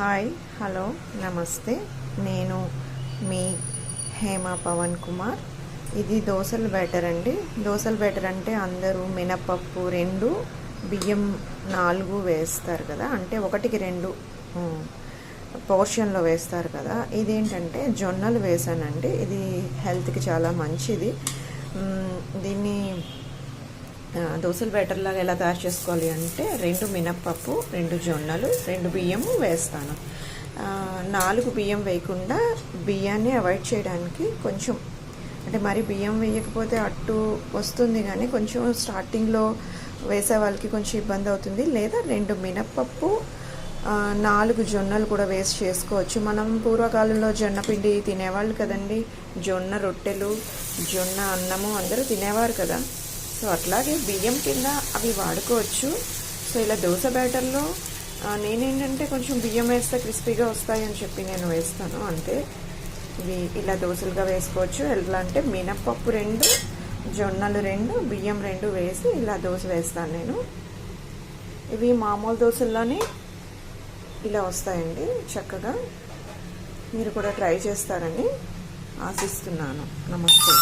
Hi hello నమస్తే. నేను మీ హేమ పవన్ కుమార్. ఇది దోసల బ్యాటర్ అండి. దోసల బ్యాటర్ అంటే అందరూ మినపప్పు 2 బియ్యం 4 వేస్తారు కదా, అంటే 1కి 2 పోర్షన్లో వేస్తారు కదా. ఇదేంటంటే జొన్నలు వేసానండి. ఇది హెల్త్కి చాలా మంచిది. దీన్ని దోసల బ్యాటర్ లాగా ఎలా తయారు చేసుకోవాలి అంటే 2 మినప్పప్పు, 2 జొన్నలు, 2 బియ్యము వేస్తాను. 4 బియ్యం వేయకుండా బియ్యాన్ని అవాయిడ్ చేయడానికి కొంచెం, అంటే మరి బియ్యం వేయకపోతే అట్టు వస్తుంది కానీ కొంచెం స్టార్టింగ్లో వేసే వాళ్ళకి కొంచెం ఇబ్బంది అవుతుంది. లేదా 2 మినప్పప్పు 4 జొన్నలు కూడా వేస్ట్ చేసుకోవచ్చు. మనం పూర్వకాలంలో జొన్న పిండి తినేవాళ్ళు కదండి. జొన్న రొట్టెలు, జొన్న అన్నము అందరూ తినేవారు కదా. సో అట్లాగే బియ్యం కింద అవి వాడుకోవచ్చు. సో ఇలా దోశ బ్యాటర్లో నేనేంటంటే కొంచెం బియ్యం వేస్తే క్రిస్పీగా వస్తాయి అని చెప్పి నేను వేస్తాను అంతే. ఇవి ఇలా దోశలుగా వేసుకోవచ్చు. ఎలా అంటే మినప్పప్పు 2, జొన్నలు 2, బియ్యం 2 వేసి ఇలా దోశ వేస్తాను నేను. ఇవి మామూలు దోశల్లోనే ఇలా వస్తాయండి చక్కగా. మీరు కూడా ట్రై చేస్తారని ఆశిస్తున్నాను. నమస్తే.